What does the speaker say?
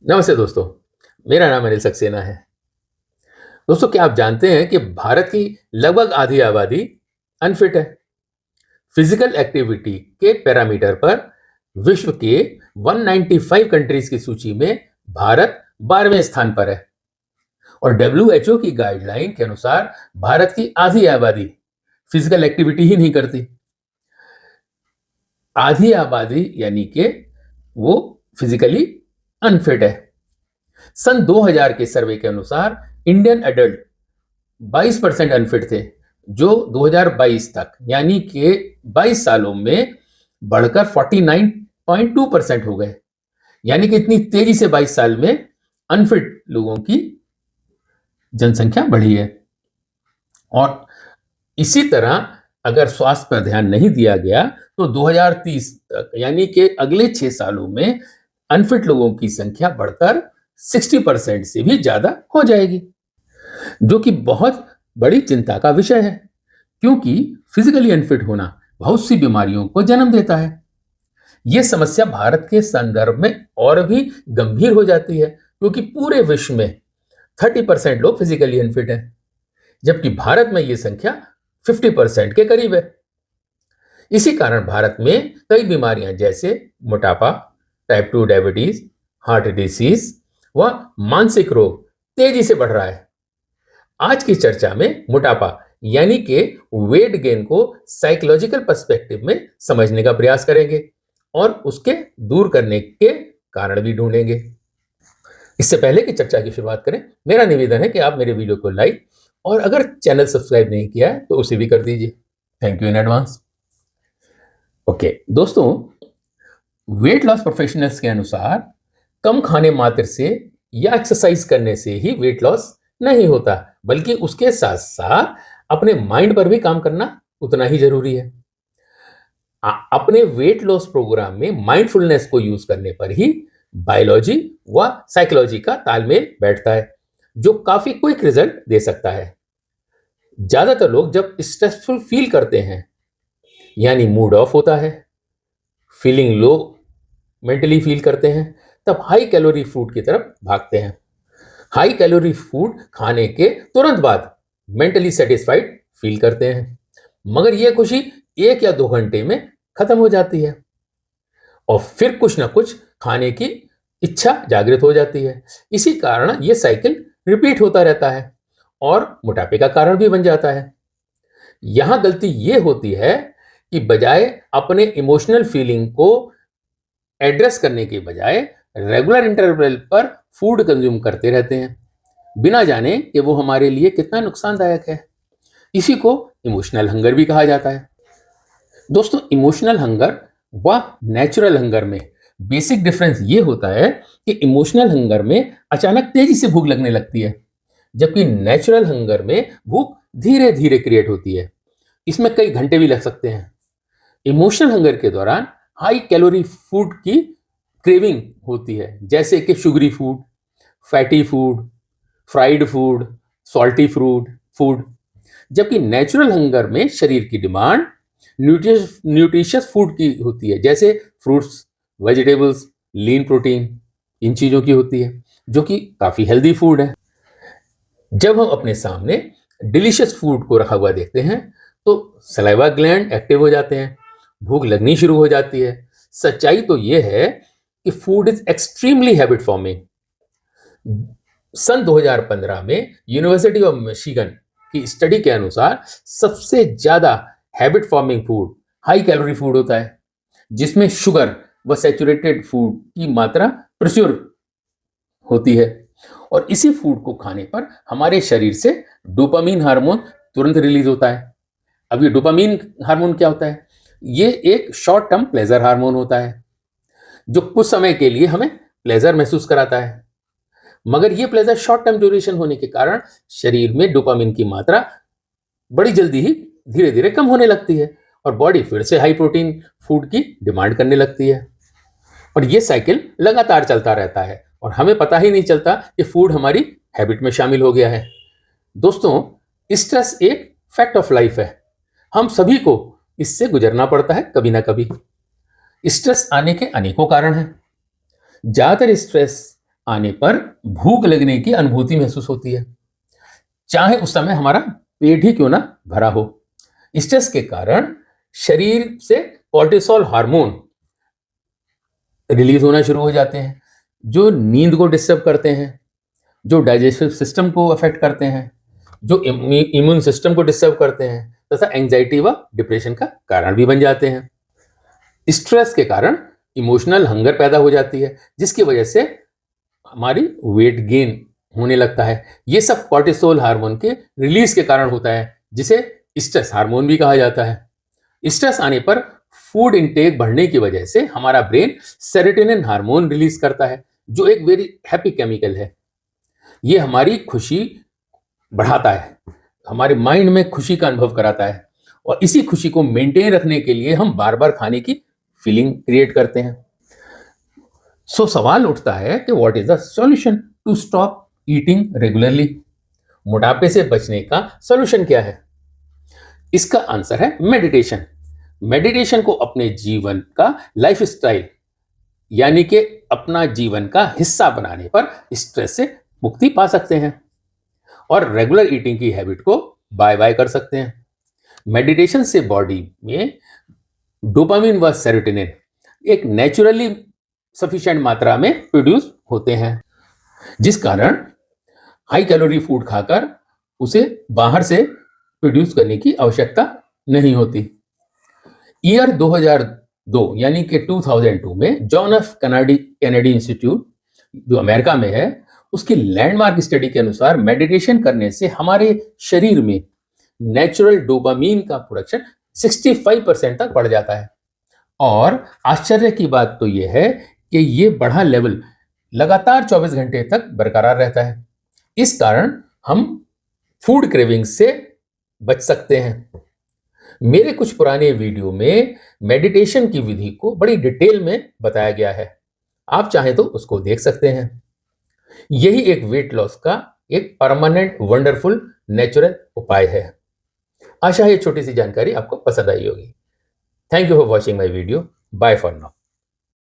नमस्ते दोस्तों। मेरा नाम अनिल सक्सेना है। दोस्तों, क्या आप जानते हैं कि भारत की लगभग आधी आबादी अनफिट है। फिजिकल एक्टिविटी के पैरामीटर पर विश्व के 195 कंट्रीज की सूची में भारत 12वें स्थान पर है और डब्ल्यूएचओ की गाइडलाइन के अनुसार भारत की आधी आबादी फिजिकल एक्टिविटी ही नहीं करती। आधी आबादी यानी कि वो फिजिकली अनफिट है। सन 2000 के सर्वे के अनुसार इंडियन एडल्ट 22% अनफिट थे, जो 2022 तक यानी कि 22 सालों में बढ़कर 49.2% हो गए। यानी कि इतनी तेजी से 22 साल में अनफिट लोगों की जनसंख्या बढ़ी है। और इसी तरह अगर स्वास्थ्य पर ध्यान नहीं दिया गया तो 2030 तक यानी कि अगले 6 सालों में अनफिट लोगों की संख्या बढ़कर 60% से भी ज्यादा हो जाएगी, जो कि बहुत बड़ी चिंता का विषय है, क्योंकि फिजिकली अनफिट होना बहुत सी बीमारियों को जन्म देता है। यह समस्या भारत के संदर्भ में और भी गंभीर हो जाती है, क्योंकि पूरे विश्व में 30% लोग फिजिकली अनफिट हैं, जबकि भारत में यह संख्या 50% के करीब है। इसी कारण भारत में कई बीमारियां जैसे मोटापा, टाइप 2 डायबिटीज, हार्ट डिसीज व मानसिक रोग तेजी से बढ़ रहा है। आज की चर्चा में मोटापा यानी कि वेट गेन को साइकोलॉजिकल पर्सपेक्टिव में समझने का प्रयास करेंगे और उसके दूर करने के कारण भी ढूंढेंगे। इससे पहले कि चर्चा की शुरुआत करें, मेरा निवेदन है कि आप मेरे वीडियो को लाइक और अगर चैनल सब्सक्राइब नहीं किया है तो उसे भी कर दीजिए। Thank you in advance. Okay दोस्तों, वेट लॉस प्रोफेशनल्स के अनुसार कम खाने मात्र से या एक्सरसाइज करने से ही वेट लॉस नहीं होता, बल्कि उसके साथ साथ अपने माइंड पर भी काम करना उतना ही जरूरी है। अपने वेट लॉस प्रोग्राम में माइंडफुलनेस को यूज करने पर ही बायोलॉजी व साइकोलॉजी का तालमेल बैठता है, जो काफी क्विक रिजल्ट दे सकता है। ज्यादातर लोग जब स्ट्रेसफुल फील करते हैं यानी मूड ऑफ होता है, फीलिंग लो मेंटली फील करते हैं, तब हाई कैलोरी फूड की तरफ भागते हैं। हाई कैलोरी फूड खाने के तुरंत बाद मेंटली सेटिस्फाइड फील करते हैं, मगर यह खुशी 1 या 2 घंटे में खत्म हो जाती है और फिर कुछ ना कुछ खाने की इच्छा जागृत हो जाती है। इसी कारण यह साइकिल रिपीट होता रहता है और मोटापे का कारण भी बन जाता है। यहां गलती यह होती है कि बजाय अपने इमोशनल फीलिंग को एड्रेस करने के बजाय रेगुलर इंटरवल पर फूड कंज्यूम करते रहते हैं, बिना जाने कि वो हमारे लिए कितना नुकसानदायक है। इसी को इमोशनल हंगर भी कहा जाता है। दोस्तों, इमोशनल हंगर व नेचुरल हंगर में बेसिक डिफरेंस ये होता है कि इमोशनल हंगर में अचानक तेजी से भूख लगने लगती है, जबकि नेचुरल हंगर में भूख धीरे धीरे क्रिएट होती है। इसमें कई घंटे भी लग सकते हैं। इमोशनल हंगर के दौरान हाई कैलोरी फूड की क्रेविंग होती है, जैसे कि sugary food, fatty food, fried food, salty food. जबकि नेचुरल हंगर में शरीर की डिमांड न्यूट्रिशियस फूड की होती है, जैसे फ्रूट्स, वेजिटेबल्स, लीन प्रोटीन, इन चीजों की होती है, जो कि काफी हेल्दी फूड है। जब हम अपने सामने डिलीशियस फूड को रखा हुआ देखते हैं तो सलाइवा ग्लैंड एक्टिव हो जाते हैं, भूख लगनी शुरू हो जाती है। सच्चाई तो यह है कि food is extremely habit forming. सन 2015 में यूनिवर्सिटी ऑफ मिशिगन की स्टडी के अनुसार सबसे ज्यादा habit forming food high calorie food होता है, जिसमें शुगर व सैचुरेटेड फूड की मात्रा प्रचुर होती है। और इसी फूड को खाने पर हमारे शरीर से डोपामीन हार्मोन तुरंत रिलीज होता है। अब ये डोपामीन हार्मोन क्या होता है? ये एक शॉर्ट टर्म प्लेजर हार्मोन होता है, जो कुछ समय के लिए हमें प्लेजर महसूस कराता है, मगर ये प्लेजर शॉर्ट टर्म ड्यूरेशन होने के कारण शरीर में डोपामीन की मात्रा बड़ी जल्दी ही धीरे धीरे कम होने लगती है और बॉडी फिर से हाई प्रोटीन फूड की डिमांड करने लगती है। और ये साइकिल लगातार चलता रहता है और हमें पता ही नहीं चलता कि फूड हमारी हैबिट में शामिल हो गया है। दोस्तों, स्ट्रेस एक फैक्ट ऑफ लाइफ है। हम सभी को इससे गुजरना पड़ता है कभी ना कभी। स्ट्रेस आने के अनेकों कारण हैं। ज्यादातर स्ट्रेस आने पर भूख लगने की अनुभूति महसूस होती है, चाहे उस समय हमारा पेट ही क्यों ना भरा हो। स्ट्रेस के कारण शरीर से कॉर्टिसोल हार्मोन रिलीज होना शुरू हो जाते हैं, जो नींद को डिस्टर्ब करते हैं, जो डाइजेस्टिव सिस्टम को अफेक्ट करते हैं, जो इम्यून सिस्टम को डिस्टर्ब करते हैं तथा एंजाइटी व डिप्रेशन का कारण भी बन जाते हैं। स्ट्रेस के कारण इमोशनल हंगर पैदा हो जाती है, जिसकी वजह से हमारी वेट गेन होने लगता है। ये सब कॉर्टिसोल हार्मोन के रिलीज के कारण होता है, जिसे स्ट्रेस हार्मोन भी कहा जाता है। स्ट्रेस आने पर फूड इंटेक बढ़ने की वजह से हमारा ब्रेन सेरोटोनिन हार्मोन रिलीज करता है, जो एक वेरी हैप्पी केमिकल है। ये हमारी खुशी बढ़ाता है, हमारे माइंड में खुशी का अनुभव कराता है, और इसी खुशी को मेंटेन रखने के लिए हम बार बार खाने की फीलिंग क्रिएट करते हैं। सो सवाल उठता है कि what is the solution to stop eating regularly. मोटापे से बचने का सॉल्यूशन क्या है? इसका आंसर है मेडिटेशन। मेडिटेशन को अपने जीवन का लाइफस्टाइल यानी कि अपना जीवन का हिस्सा बनाने पर स्ट्रेस से मुक्ति पा सकते हैं और रेगुलर ईटिंग की हैबिट को बाय बाय कर सकते हैं। मेडिटेशन से बॉडी में डोपामिन व सेरोटोनिन एक नेचुरली सफिशिएंट मात्रा में प्रोड्यूस होते हैं, जिस कारण हाई कैलोरी फूड खाकर उसे बाहर से प्रोड्यूस करने की आवश्यकता नहीं होती। ईयर 2002 यानी कि 2002 में जॉन एफ कैनेडी इंस्टीट्यूट जो अमेरिका में है, उसकी लैंडमार्क स्टडी के अनुसार मेडिटेशन करने से हमारे शरीर में नेचुरल डोपामीन का प्रोडक्शन 65% तक बढ़ जाता है। और आश्चर्य की बात तो यह है कि ये बढ़ा लेवल लगातार 24 घंटे तक बरकरार रहता है। इस कारण हम फूड क्रेविंग से बच सकते हैं। मेरे कुछ पुराने वीडियो में मेडिटेशन की विधि को बड़ी डिटेल में बताया गया है, आप चाहें तो उसको देख सकते हैं। यही एक वेट लॉस का एक परमानेंट वंडरफुल नेचुरल उपाय है। आशा है ये छोटी सी जानकारी आपको पसंद आई होगी। Thank you for watching my video. Bye for now.